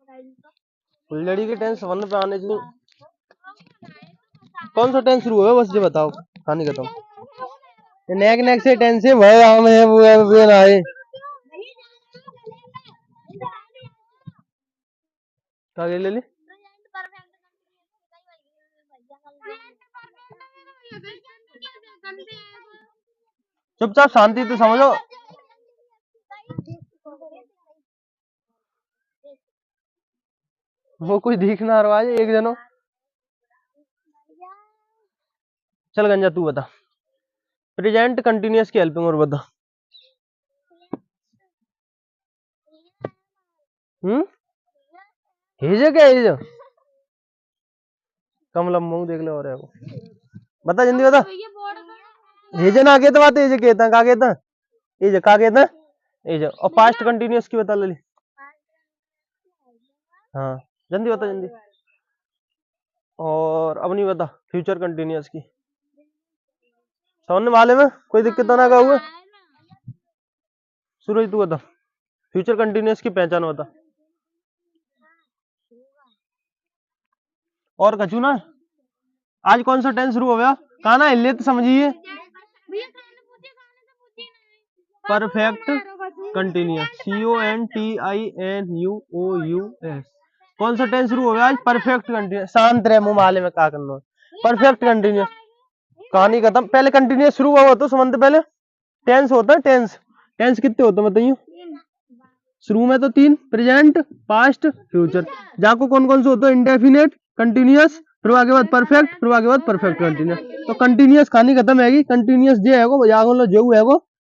फुलझड़ी के टेंस 1 पे आने चाहिए। कौन सा टेंस शुरू है बस ये बताओ। कहानी खत्म। नेक नेक से टेंस है वह आम है वो है वो ना है। क्या ले ली? चुपचाप शांति तो समझो। वो कोई दिख ना रहा है एक जनो। चल गंजा तू बता प्रेजेंट कंटिन्यूअस की हेल्पिंग और बता। हेजे क्या हेजे कमला मुंह देख ले और है वो बता जल्दी बता। हेजे ना कहता बात हेजे कहता का कहता हेजे का कहता हेजे और पास्ट कंटिन्यूअस की बता ले। हाँ जल्दी बता जल्दी। और अब नहीं बता फ्यूचर कंटिन्यूअस की समझने वाले में कोई दिक्कत तो ना का हुआ। सूरज तू बता फ्यूचर कंटिन्यूअस की पहचान बता। और कचू ना आज कौन सा टेंस शुरू हो गया कहा ना हिले तो समझिए। परफेक्ट कंटिन्यूअस CONTINUOUS कौन सा टेंस शुरू हो गया आज परफेक्ट कंटिन्यूअस। शांत रहे मुंह माले में क्या करना परफेक्ट कंटिन्यूअस कहानी खत्म। पहले कंटिन्यूअस शुरू हुआ तो समझते पहले टेंस होता है। टेंस टेंस कितने होते हैं बताइए। शुरू में तो 3 प्रेजेंट पास्ट फ्यूचर जाको कौन कौन से होते हैं इंडेफिनेट कंटिन्यूअस फिर आगे बाद परफेक्ट फिर आगे बाद परफेक्ट कंटिन्यूअस। तो कंटिन्यूअस कहानी खत्म है कंटिन्यूअस जे है वो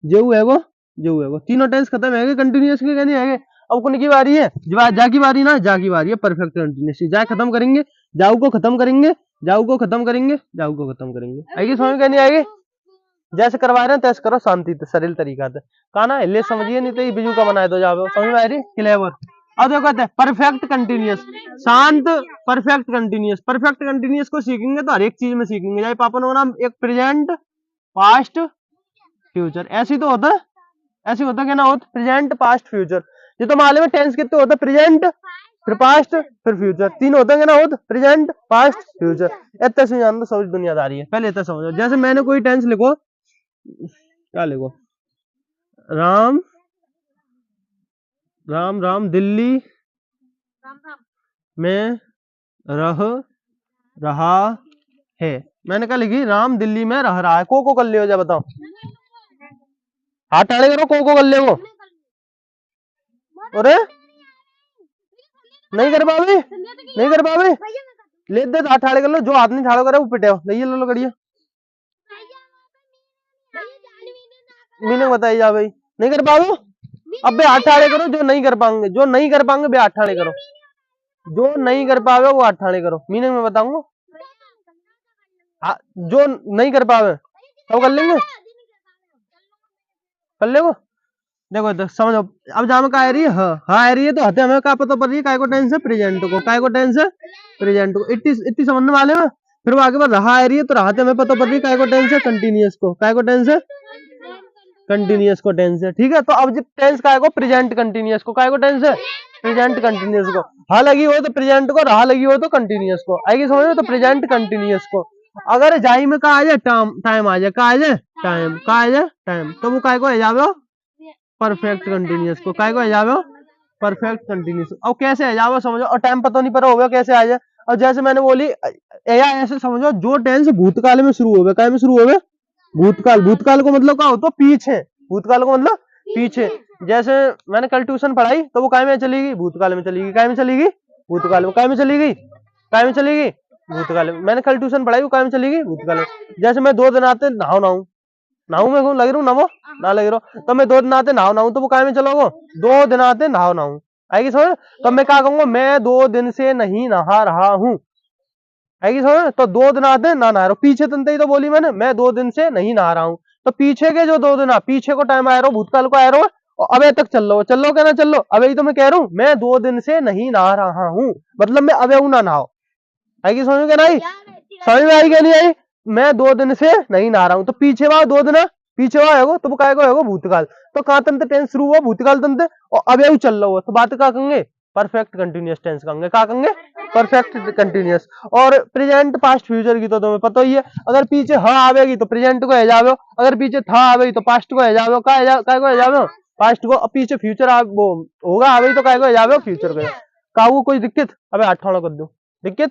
जो है वो तीनों टेंस खत्म है कंटिन्यूअस की कहनी है। अब कौन की बारी है जा की बारी ना जा की बारी है परफेक्ट कंटिन्यूअस जा खत्म करेंगे जाऊ को खत्म करेंगे जाऊ को खत्म करेंगे जाऊ को खत्म करेंगे आएगी समझ कहनी आएगी। जैसे करवा रहे हैं तैसे करो शांति से सरल तरीका से कहना है ले समझिए नहीं तो ये बिजू का बनाए तो जाओ समझ में आ रही क्लेवर। अब देखो कहते हैं परफेक्ट कंटिन्यूअस शांत परफेक्ट कंटिन्यूअस को सीखेंगे तो हर एक चीज में सीखेंगे चाहे पापा ने नाम एक प्रेजेंट पास्ट फ्यूचर ऐसी तो होता है ऐसी होता क्या ना होता प्रेजेंट पास्ट फ्यूचर। ये तो मालूम है टेंस कितने होता प्रेजेंट फिर पास्ट फिर फ्यूचर 3 होते हैं ना होता प्रेजेंट पास्ट फ्यूचर। इतना से जान दो समझ दुनियादारी है पहले इतना समझो। जैसे मैंने कोई टेंस लिखो क्या लिखो राम राम राम दिल्ली में रह रहा है। मैंने क्या लिखी राम दिल्ली में रह रहा है को कर लियो जा बताओ हाथ ठाड़े करो को कर ले वो अरे नहीं कर पावे ले दे हाथ ठाड़े कर लो जो हाथ नहीं ठाड़ो करे वो पिटे ले लो करिए मीनिंग बताई जा भाई नहीं कर पाओ अब बे हाथ ठाड़े करो जो नहीं कर पाएंगे बे हाथ ठाड़े करो जो नहीं कर पावे वो हाथ ठाड़े करो मीनिंग में बताऊंगा। जो नहीं कर पावे तो कर लेंगे कर ले वो देखो तो समझो। अब जहाँ का आ रही है हाँ आ रही है तो हते हमें क्या पता पड़ रही है काय को टेंस है प्रेजेंट को काय को टेंस है प्रेजेंट को इतनी समझने वाले में फिर वो आगे बाद रहा आ रही है तो राहते हमें पता पड़ रही है काय को टेंस है कंटिन्यूअस को काय को टेंस है कंटिन्यूअस को टेंस है। ठीक है तो अब जब टेंस काय को प्रेजेंट कंटिन्यूअस को काय को टेंस है प्रेजेंट कंटिन्यूअस को हा लगी हो तो प्रेजेंट को रहा लगी हो तो कंटिन्यूअस को आएगी समझ में तो प्रेजेंट कंटिन्यूअस को अगर जाई में कहा आ जाए टाइम आ जाए कहा आ जाए टाइम कहा आ जाए टाइम तो वो काय को है जावे परफेक्ट कंटिन्यूअस को काय को है जावे परफेक्ट कंटिन्यूअस। अब कैसे है जावे समझो और टाइम पता नहीं पड़ा होगा कैसे आ जाए। और जैसे मैंने बोली ऐसे समझो जो टेंस भूतकाल में शुरू होगा काय में शुरू होगा भूतकाल भूतकाल को मतलब क्या होता पीछे भूतकाल को मतलब पीछे। जैसे मैंने कल ट्यूशन पढ़ाई तो वो काय में चली गई भूतकाल में चली गई काय में चली गई भूतकाल में काय में चली गई काय में चली गई भूतकाल में। मैंने कल ट्यूशन पढ़ाई वो काय में चली गई भूतकाल में। जैसे मैं 2 दिन आते नहाऊ में लग रहा हूँ नमो ना लग रहा तो मैं 2 दिन आते नहाऊ तो वो काय में चलोगे 2 दिन आते नहाऊ आएगी समझ। तो मैं क्या कहूंगा मैं 2 दिन से नहीं नहा रहा हूँ आएगी समझ। तो 2 दिन आते ना नहा रहा पीछे तंते ही तो बोली मैंने मैं 2 दिन से नहीं नहा रहा हूँ तो पीछे के जो 2 दिन पीछे को टाइम आ रहा हूँ भूतकाल को आ रहा हूँ और अबे तक चल लो क्या ना चल लो अबे तो मैं कह रहा हूँ मैं 2 दिन से नहीं नहा रहा हूँ मतलब मैं अबे ना नहाओ आएगी समझ क्या नहीं समझ में आई क्या नहीं आई। मैं 2 दिन से नहीं नहा रहा हूँ तो पीछे वहां 2 दिन पीछे वहां है तो वो काय को है भूतकाल। तो कहाँ तंत्र टेंस शुरू हुआ भूतकाल तंत्र और अबे चल रहा हुआ तो बात क्या कहेंगे परफेक्ट कंटिन्यूअस टेंस कहेंगे, क्या कहेंगे? Perfect continuous. और प्रेजेंट पास्ट फ्यूचर की तो तुम्हें पता ही है, अगर पीछे ह आवेगी तो प्रेजेंट को है जावे, अगर पीछे था आवेगी तो पास्ट को है जावे, काय को है जावे? पास्ट को। अब पीछे फ्यूचर वो होगा आवेगी तो काय को है जावे? फ्यूचर को। काऊ कोई दिक्कत? अबे आठाना कर दो। दिक्कत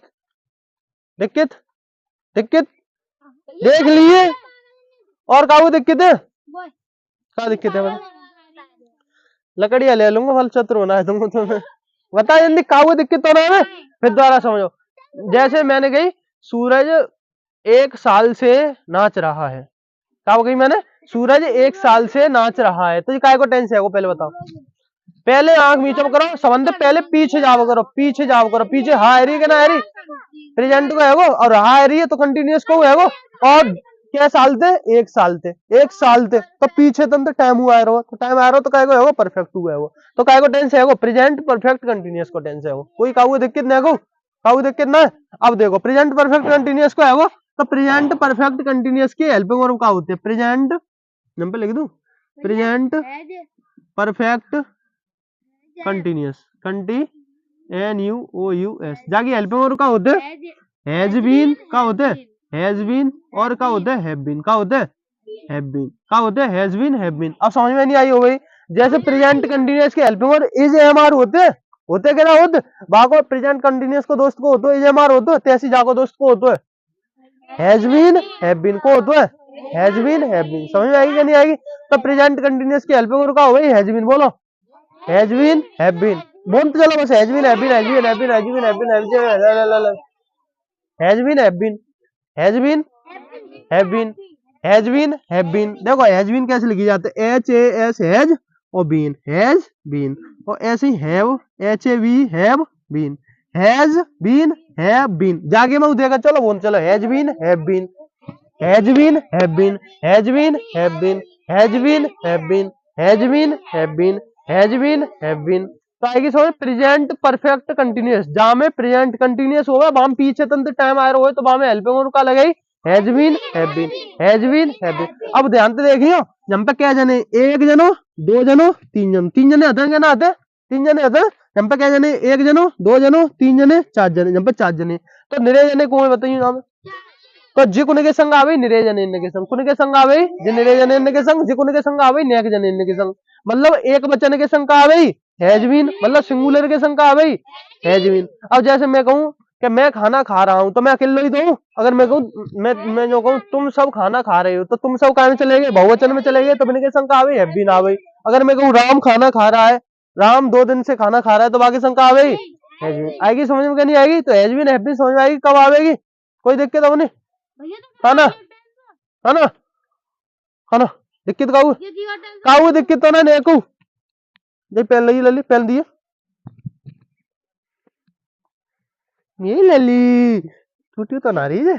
दिक्कत दिक्कत देख लिए। और काऊ दिक्कत है? क्या दिक्कत है? लकड़ियां ले लूंगा, फल चतुर होना है तुमको। तुम्हें बता जल्दी काऊ दिक्कत होना है। फिर दोबारा समझो, जैसे मैंने कही सूरज 1 साल से नाच रहा है, क्या हो गई मैंने? सूरज 1 साल से नाच रहा है, तो ये काय को टेंस है वो पहले बताओ। पहले आंख नीचे करो, संबंध पहले पीछे जाओ करो, पीछे जाओ करो, पीछे हा है कि ना है? प्रेजेंट को है वो, और हा है तो कंटिन्यूअस को है वो। और क्या साल थे? 1 साल थे, 1 साल थे, तो पीछे तुम तो टाइम हुआ है, तो टाइम आ रहा तो काय को है वो? परफेक्ट हुआ है वो, तो काय को टेंस है वो? प्रेजेंट परफेक्ट कंटिन्यूअस को टेंस है वो। कोई काऊ दिक्कत नहीं है, काऊ दिक्कत ना। अब देखो प्रेजेंट परफेक्ट कंटिन्यूअस को है वो, तो प्रेजेंट परफेक्ट कंटिन्यूअस के हेल्पिंग वर्ब क्या होते हैं? प्रेजेंट नंबर लिख दूं, प्रेजेंट परफेक्ट कंटिन्यूअस, NUOUS जाके हेल्पिंग वर्ब क्या होते हैं? हैज बीन क्या होते हैं? Has been. और क्या होते हैं? Have been. क्या होते हैं? Have been. क्या होते हैं? Has been, have been. अब समझ में नहीं आई हो गई? जैसे प्रेजेंट कंटिन्यूअस के helping verb is am are होते क्या ना होते? बाको प्रेजेंट कंटिन्यूअस को दोस्त को होतो इज एम आर होतो, तैसी जाको दोस्त को होतो है हैज बीन, हैव बीन को होतो है हैज बीन, हैव बीन। समझ में आएगी कि नहीं आएगी? तो प्रेजेंट कंटिन्यूअस की हेल्पिंग वर्ब क्या हो गई? Has been. बोलो हैज बीन, हैव बीन। बोलते चलो बस, has been, have been, has been, have been, has been, have been, has been, has been, have been, has been, have been, has been, have been. देखो has been कैसे लिखी जाती है? HAS has और been, has been. और ऐसे ही have, HAV have been, has been, have been. जाके मैं देखा, चलो बोल चलो, has been, have been, has been, have been, has been, have been, has been, have been, has been, have been, has been, have been. तो आएगी समझ present perfect continuous, जहां में प्रेजेंट कंटिन्यूअस होगा वहां पीछे तंत्र टाइम आ रहा हो तो वहां में हेल्पिंग वर्ब का लगेगी has been, have been, has been, have been. अब ध्यान से देखियो, जहां पे क्या जने? 1 जनो, 2 जनो, 3 जन। 3 जने आते हैं क्या ना आते? 3 जने आते हैं। जहां पे क्या जने? 1 जनो, 2 जनो, 3 जने, 4 जने। जहां पे 4 जने तो निरे जने को बताइए नाम। तो जी कुन के संग आवे निरे जने इनके संग, कुन के संग आवे जी निरे जने इनके संग, जी कुन के संग आवे नेक जने इनके संग। मतलब एक वचन के संग का आवे हैज बीन, मतलब सिंगुलर के संग का आवे हैज बीन। अब जैसे मैं कहूं कि मैं खाना खा रहा हूं, तो मैं अकेले ही तो हूं। अगर मैं कहूं, मैं जो कहूं तुम सब खाना खा रहे हो, तो तुम सब कहां में चले गए? बहुवचन में चले गए, तो इनके संग का आवे हैव बीन आवे। अगर मैं कहूं राम खाना खा रहा है, राम 2 दिन से खाना खा रहा है, तो बाकी संग का आवे हैज बीन। आएगी समझ में? क्या नहीं आएगी? तो हैज बीन, हैव बीन समझ में आएगी। कब आवेगी? कोई दिक्कत अब नहीं है ना? है ना? है ना? दिक्कत काऊ दिक्कत तो ना नेकू दे पहन लगी लली पहन दिए ये लली टूटी तो ना रही है।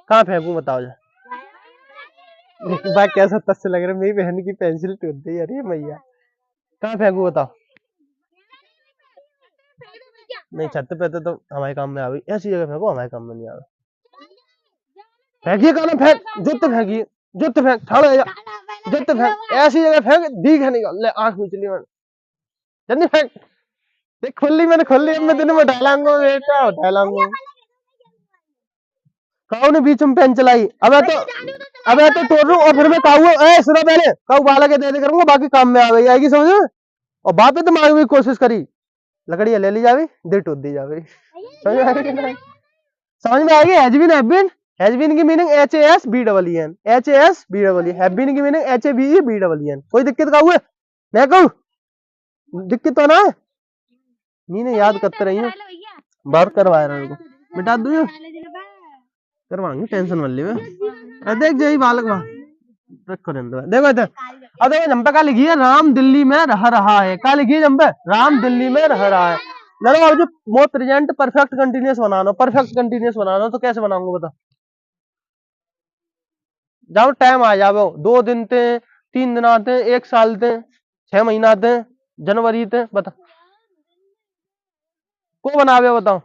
कहाँ फेंकू बताओ जा? बात कैसा तस्से लग रहा है? मेरी बहन की पेंसिल टूट गई। अरे भैया कहाँ फेंकू बताओ? नहीं छत पे तो हमारे काम में आवे, ऐसी जगह फेंको हमारे काम में नहीं आवे। फेंकिए कहाँ? फेंक जुत फेंकिए, जुत फेंक ठाड़ो जा, जुत फेंक ऐसी जगह फेंक दिख है नहीं ले आंख नीचे ली जल्दी फेंक। देख खुली मैंने खुली, मैं तेने उठा लाऊंगा बेटा, उठा लाऊंगा। काऊ ने बीच में पेन चलाई। अबे तो तोड़ रू और फिर मैं काऊ ए सुनो पहले, काऊ बाला के दे करूंगा, बाकी काम में आवेगी। आएगी समझ में? और बात पे तो मांगने की कोशिश करी, लकड़ियां ले ली जावी, दे टूट दी जावी। समझ में आएगी ना? समझ में आएगी? Has been, have been. Has been की meaning HASBEEN, HASBEEN। Have been की मीनिंग HABEBEEN। कोई दिक्कत का हुआ? मैं कहूँ दिक्कत तो ना है? मीने याद करते रही हूँ, बात करवा रहा हूँ, मिटा दूँ करवाऊंगी, टेंशन मत ली। देख जाइए बालक रखो देखो इधर। अब देखो जंपे का लिखी है राम दिल्ली में रह रहा है। क्या लिखी है जंपे? राम दिल्ली में रह रहा है। लड़ो अब जो मोर प्रेजेंट परफेक्ट कंटिन्यूअस बनाना, परफेक्ट कंटिन्यूअस बनाना तो कैसे बनाऊंगा बता? जाओ टाइम आ जाओ, 2 दिन थे, 3 दिन आते, 1 साल थे, 6 महीना आते, जनवरी थे, बता को बनावे बताओ?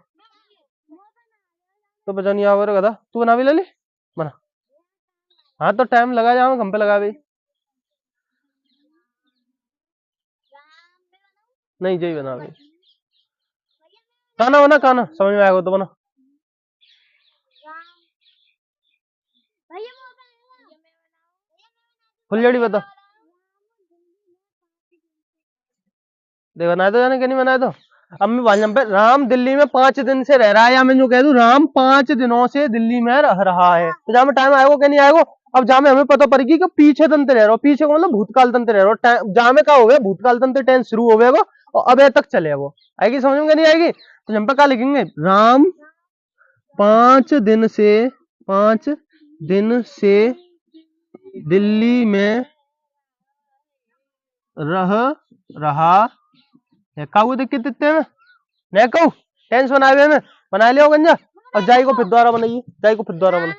तो बचा नहीं आवे गधा, तू बना भी ले ली बना। हाँ तो टाइम लगा जाओ, हम पे लगा भी। नहीं यही बना भाई, खाना बना, खाना समझ में आएगा तो बना। फुलझड़ी बता, देख बनाए तो जाने क्या नहीं बनाए तो। अब मैं भाजपा पे, राम दिल्ली में 5 दिन से रह रहा है, या मैं जो कह दूं राम 5 दिनों से दिल्ली में रह रहा है, तो जहाँ में टाइम आएगा क्या नहीं आएगा। अब जहाँ में हमें पता पड़ेगी कि पीछे तंत्र रह रहा हो, पीछे को मतलब भूतकाल तंत्र रह रहा हो, जहाँ में क्या हो गया भूतकाल तंत्र टेंस शुरू हो गया वो, और अब तक चले वो, आएगी समझ में क्या नहीं आएगी। तो हम पे क्या लिखेंगे, राम 5 दिन से, 5 दिन से दिल्ली में रह रहा है। काऊ दिक्कत इतने में नहीं कहू, टेंस बनाए हुए में बना लिया गंजा। और जाई को फिर दोबारा बनाइए, जाई को फिर दोबारा बना,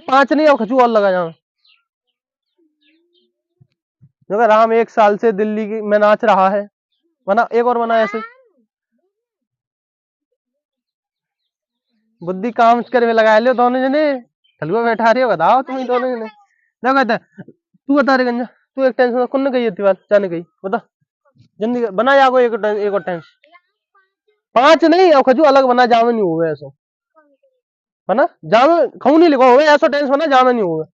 5 नहीं और खचू और लगा जाओ। राम 1 साल से दिल्ली में नाच रहा है, बना एक और बना ऐसे। बुद्धि काम करे में लगा लियो दोनों जने, हलवा बैठा रही हो, बताओ तुम ही दोनों जने। क्या कहता है तू बता रे गंजा, तू एक टेंशन कौन गई थी बात जाने गई, बता जल्दी बना जागो एक और टेंस। 5 नहीं और खजू अलग बना, जामे नहीं हुए ऐसा बना, जामे खाऊ नहीं लिखो हुए ऐसा टेंस बना, जामे नहीं हुए।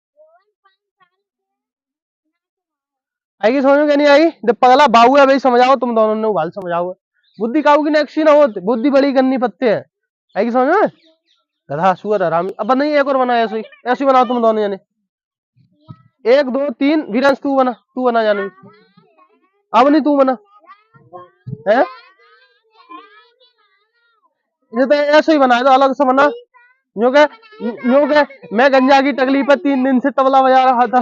आएगी समझ में क्या नहीं आएगी, जब पगला बाबू है भाई समझाओ, तुम दोनों ने उबाल समझाओ, बुद्धि काबू की नेक्सी ना हो, बुद्धि बड़ी करनी पत्ते है। आएगी समझ में, गधा सुअर हरामी। अब नहीं एक और बना ऐसे ही, ऐसे बनाओ तुम दोनों जने, 1 2 3 वीरांश तू बना जाने, अब नहीं तू बना है, ये तो ऐसे ही बनाए तो अलग से बना। यूं के मैं गंजा की टकली पर 3 दिन से तबला बजा रहा था,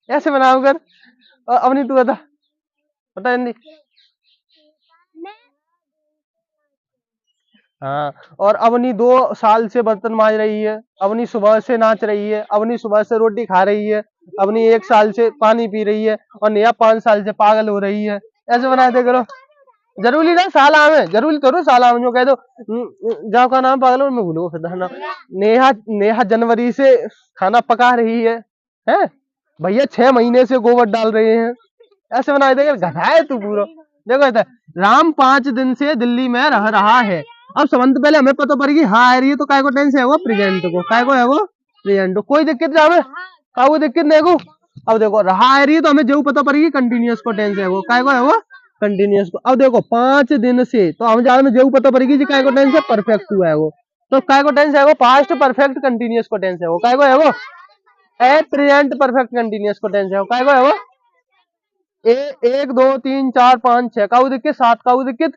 ऐसे बनाओ कर। अब नहीं तू बता नहीं। हाँ, और अवनी 2 साल से बर्तन मांज रही है, अवनी सुबह से नाच रही है, अवनी सुबह से रोटी खा रही है, अवनी 1 साल से पानी पी रही है, और नेहा 5 साल से पागल हो रही है। ऐसे बना दे करो, जरूरी ना साला में, जरूरी करो साला में जो कह दो। जाओ का नाम पागल हो, मैं भूलूंगा फिर नाम। नेहा नेहा जनवरी से खाना पका रही है भैया 6 महीने से गोबर डाल रहे हैं। ऐसे बना देगा, गधा है तू पूरा। देखो ऐसा, राम 5 दिन से दिल्ली में रह रहा है। अब समझ पहले हमें पता पड़ेगी हाँ आ रही है, तो काय को टेंस है वो प्रेजेंट को, काय को है वो प्रेजेंट को, कोई दिक्कत ना हमें, का वो दिक्कत नहीं को। अब देखो रहा आ रही है तो हमें जो पता पड़ेगी कंटिन्यूअस को टेंस है वो, काय को है वो कंटिन्यूअस को। अब देखो 5 दिन से, तो हम ज्यादा में जो पता पड़ेगी जी काय को टेंस है, परफेक्ट हुआ है वो, तो काय को टेंस है वो पास्ट परफेक्ट कंटिन्यूअस को टेंस है वो, काय को है वो प्रेजेंट परफेक्ट कंटिन्यूअस को टेंस है वो, काय को है वो 1 2 3 4 5 6 का दिक्कत, 7 का दिक्कत,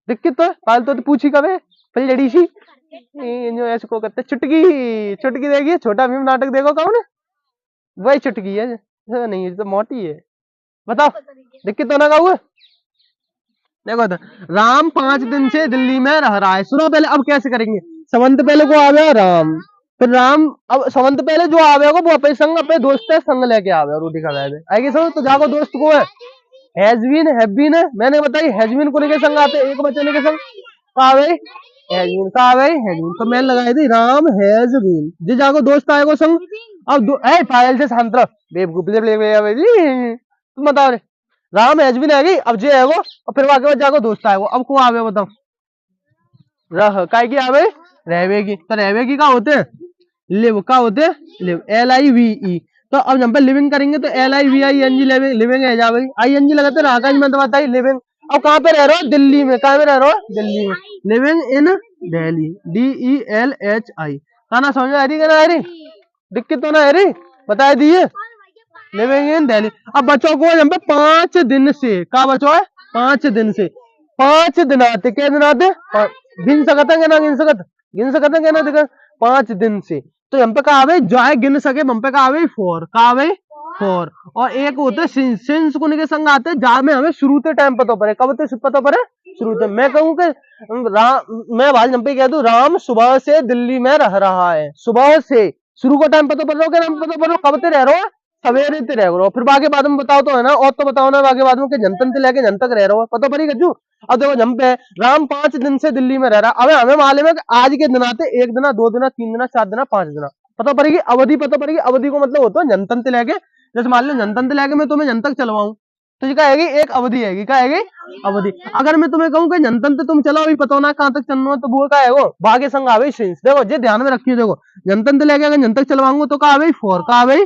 दिक्कत तो फालतू तो पूछी कबे पहले जड़ी सी जो ऐसे को कहते चुटकी, चुटकी देखिए छोटा भीम नाटक देखो कौन, वही चुटकी है नहीं तो मोटी है। बताओ दिक्कत तो ना का हुआ। देखो तो राम 5 दिन से दिल्ली में रह रहा है, सुनो पहले अब कैसे करेंगे। समंत पहले को आ गया राम, फिर राम, अब समंत पहले जो आ गया वो अपने संग अपने दोस्त है संग लेके आ गया, रोटी खा रहे आएगी समझ। तो जाको दोस्त को है हैजबीन हैबीन है, मैंने बताई हैजबीन को लेके संग आते, एक बच्चे लेके संग कहा गई हैजबीन, कहा गई हैजबीन, तो मैंने लगाई थी राम हैजबीन जी, जाको दोस्त आएगा संग। अब पायल से शांत रह बेवकूफ, तुम बताओ रे, राम हैजबीन आएगी, अब जे है वो, और फिर आगे जाको दोस्त आएगा। अब को आवे बताओ, रह काय की आवे रहवेगी, तो रहवेगी का होते हैं लिव, का होते हैं लिव, LIVE। तो अब जब पे लिविंग करेंगे तो LIVING लिविंग, लिविंग है जा भाई, ING लगाते रहा का मैं तो बताई लिविंग। अब कहाँ पे रह रहे हो, दिल्ली में, कहाँ पे रह रहे हो दिल्ली में, लिविंग इन दिल्ली, DELHI। खाना समझ में आ रही, ना आ रही, दिक्कत तो ना आ रही, बता दिए लिविंग इन दिल्ली। अब बच्चों को जब पे 5 दिन से, का बचो है 5 दिन से, 5 दिन आते, क्या दिन आते गिन सकते हैं ना, गिन सकते हैं ना, देखो 5 दिन से, तो हम पे कहा आवे जो है गिन सके, हम पे कहा आवे 4, कहा आवे 4। और एक होते हैं सिंस को के संग आते हैं, जहाँ में हमें शुरू से टाइम पता पड़े, कब से पता पड़े शुरू से। मैं कहूँ कि मैं भाई जब पे कह दूं राम सुबह से दिल्ली में रह रहा है, सुबह से शुरू का टाइम पता पड़ रहा हो, क्या नाम पता पड़ रहा हो, कब से रह रहा हो, सवेरे से रह रहा हो, फिर बाकी बाद में बताओ तो है ना, और तो बताओ ना बाकी बाद में कि जनतन से लेके जन तक रह रहा हो, पता पड़ी गज्जू। अब देखो जम पे राम 5 दिन से दिल्ली में रह रहा, अब हमें मालूम है कि आज के दिन आते 1 दिन 2 दिन 3 दिन 4 दिन 5 दिन, पता पड़ेगी अवधि, पता पड़ेगी अवधि को मतलब होता है जनतन से लेके, जैसे मान लो जनतन से लेके मैं तुम्हें जनतक चलवाऊं, तो ये क्या आएगी, एक अवधि आएगी, क्या आएगी, अवधि। अगर मैं तुम्हें कहूँ कि जनतंत्र तुम चलो अभी पता ना कहाँ तक चलना है, तो वो क्या है, वो भाग्य संग आ गई सिंस। देखो ये ध्यान में रखियो, देखो जनतंत्र लेके अगर जनतक चलवाऊंगा तो क्या आ गई, फोर, क्या आ गई,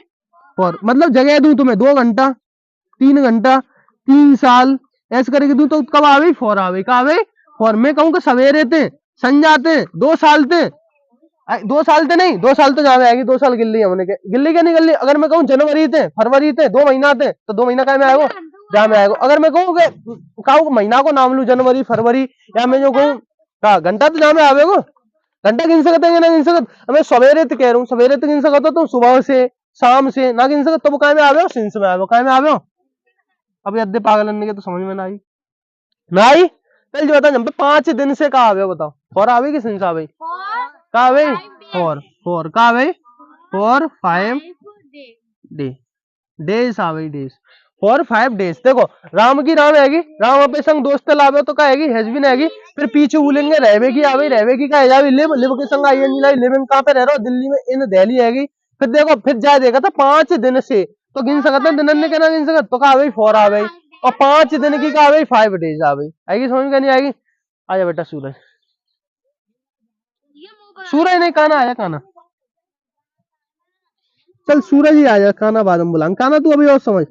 फोर। मतलब जगह दूं तुम्हें 2 घंटा, 3 घंटा, 3 साल, ऐसे करके दूं तो कब आ गई, फोर आ गई, कहा आ गई, फोर। मैं कहूँ कि सवेरे थे, संजा थे, 2 साल थे, 2 साल थे नहीं, 2 साल तो जहाँ में आएगी, 2 साल गिल्ली हमने के, गिल्ली क्या नहीं गिल्ली। अगर मैं कहूँ जनवरी थे, फरवरी थे, 2 महीना थे, तो 2 महीना क्या में आएगा, जहाँ में आएगा। अगर मैं कहूँ कहूँ महीना को नाम लू, जनवरी फरवरी, या मैं जो कहूँ हाँ घंटा तो जहाँ में आवेगा, घंटा गिन सकते हैं ना, गिन सकते। मैं सवेरे तो कह रहा हूँ, सवेरे तो गिन सकता, तो सुबह से शाम से ना गिन सकते, तो वो काय में आवे हो, सिंस में आवे हो, काय में आवे हो। अभी अद्धे पागल के तो समझ में ना आई, ना आई। चल जो बता, जब 5 दिन से कहा आवे हो, बताओ, फोर आवे कि सिंस आवे, कहा आवे, फोर, फोर कहा आवे, 4 5 डे, डेज आवे, डेज, 4 5 डेज। देखो राम की राम आएगी, राम अपने संग दोस्त लावे तो क्या आएगी, हैज बीन आएगी। फिर पीछे बोलेंगे रहवे की आवे, रहवे की क्या है जावे, लिव, लिव के संग आई एन लाई, लिविंग कहाँ पे रह रहा हो, दिल्ली में, इन दिल्ली आएगी। फिर देखो फिर जाए देखा था 5 दिन से, तो गिन सकते हैं, दिन ने कहना गिन सकते, तो क्या आवे, फोर आवे। और 5 दिन की क्या आवे, 5 डेज आवे। आएगी समझ में, नहीं आएगी। आजा बेटा सूरज, सूरज नहीं, काना आया, काना, चल सूरज ही आया, काना बाद में बुलाऊंगा, काना तू अभी और समझ।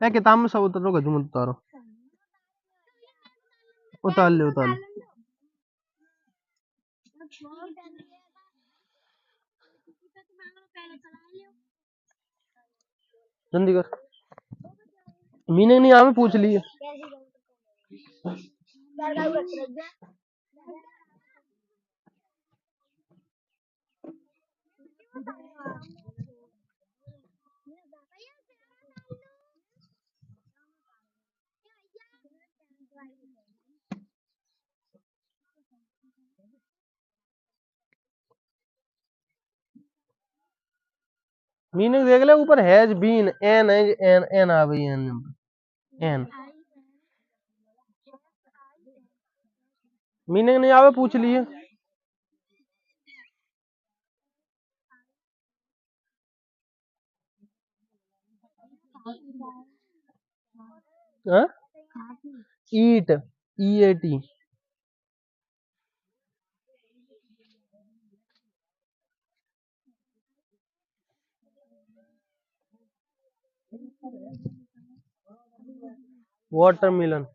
मैं किताब में सब उतारो, गजू मत उतारो, उतार ले, उतार ले। जल्दी कर, मीनिंग नहीं आवे, पूछ लिए। मीनिंग देख ले, ऊपर हैज बीन, एन है, एन, एन आ गई, एन, एन। मीनिंग नहीं आवे, पूछ लिए। ईट, EAT, वाटरमेलन,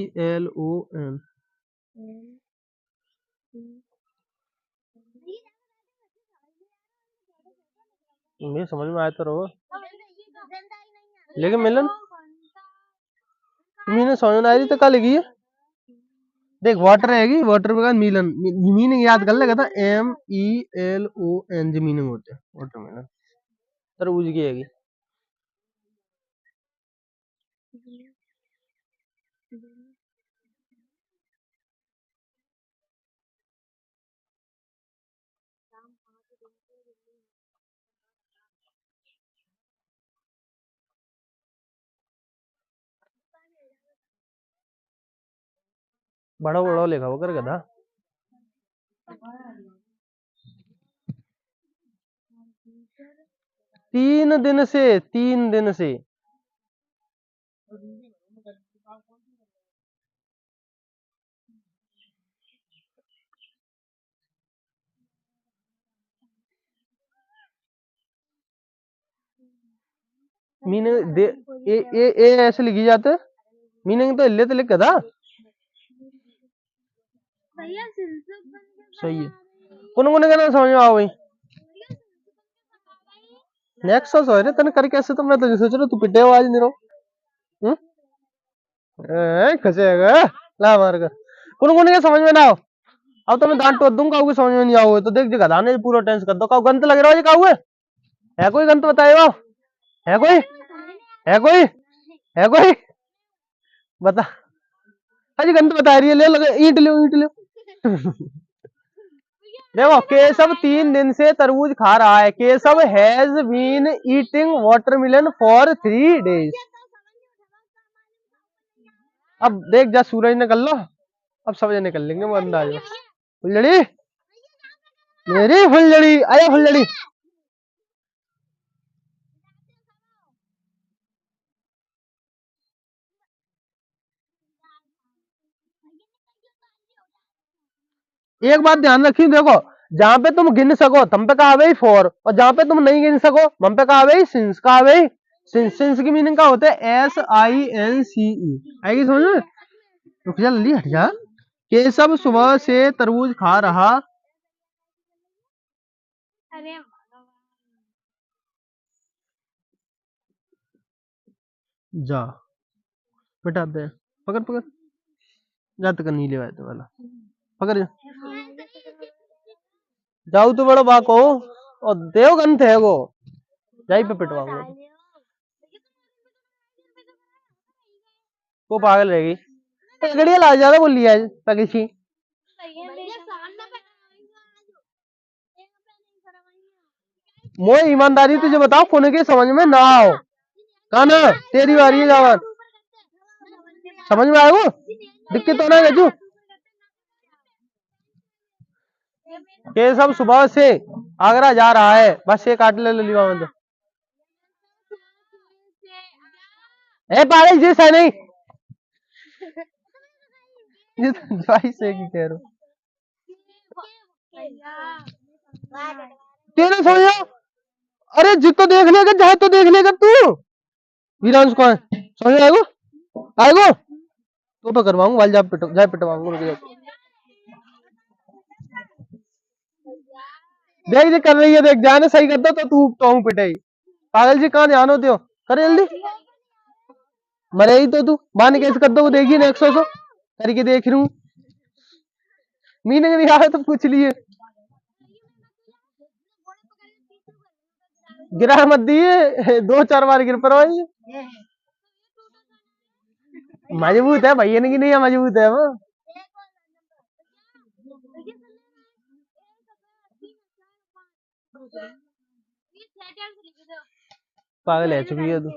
MELON। मैं समझ में आया तो रहो, लेकिन मिलन मीनिंग समझ में आ रही तो क्या लिखी है, देख वाटर रहेगी, वाटर के बाद मिलन, मीनिंग याद कर लेगा था, MELON जो मीनिंग होते हैं, वाटरमेलन तरबूज की आएगी। बड़ा बड़ा लिखा वो कर गधा। 3 दिन से, 3 दिन से, मीनिंग दे, ए ऐसे लिखी जाते, मीनिंग तो ले तो लिख गधा, सही है। कौन कौन कहना समझ में आओ भाई, नेक्सस हो रे तने कर कैसे, तो मैं तो सोच रहा तू पिटे आज नहीं रहो, खसेगा ला मार कर। कौन कौन के समझ में ना आओ, अब तो मैं दांत टोट दूंगा, काऊ के समझ में नहीं आओगे तो देख जगह दाने पूरा टेंस कर दो, काऊ गंत लग रहा है, काऊ है कोई गंत बताएगा, है कोई, है कोई, है कोई, बता, अजी गंत बता रही है, ले लगे ईंट लो, ईंट लो। देखो केशव 3 दिन से तरबूज खा रहा है। Keshav has been eating watermelon for 3 days। अब देख जा सूरज निकल लो, अब सब निकल लेंगे वो अंदाज में। फुलझड़ी मेरी फुलझड़ी, अरे फुलझड़ी एक बात ध्यान रखी, देखो जहां पे तुम गिन सको तुम पे कहा भाई 4, और जहां पे तुम नहीं गिन सको हम पे कहा भाई सिंस। कहा भाई सिंस। सिंस की मीनिंग क्या होता है? SINCE। आएगी समझ में? रुक जा लल्ली, हट जा। केशव सुबह से तरबूज खा रहा। जा बेटा दे, पकड़ पकड़, जा तक नीले वाले वाला पकड़ जा। जाऊ तो बड़ो बाको और देव गंथ है वो, जाई पे पिटवाऊंगा। वो पागल रहेगी, गड़िया ला ज्यादा बोल लिया है पगेची। मोए ईमानदारी तुझे बताओ, फोन के समझ में ना आओ काना, तेरी बारी है जवान। समझ में आएगा? दिक्कत तो ना गजू। केशव सुबह से आगरा जा रहा है। बस ये काट ले लिवा में तो। ए पागल जी है नहीं, ये तो भाई से की कह रहा हूँ। तेरे समझो, अरे जितो देख लेगा, जहाँ तो देख लेगा तू। वीरांश कौन है? समझ आएगो आएगो तो करवाऊंगा वाल, जा पिटवाऊंगा। रुक जा, देख जी कर रही है, देख जाने सही करता तो तू तो पिटाई। पागल जी कहाँ ध्यान होते हो, कर जल्दी। मरे ही तो तू बांध कैसे कर दो, वो देखिए ना 100 करके देख रही हूँ। मीनिंग नहीं आया तो पूछ लिए। गिरा मत दिए, 2-4 बार गिर पर भाई। मजबूत है भैया की नहीं है, मजबूत है वो। पागल है चुकी है तू।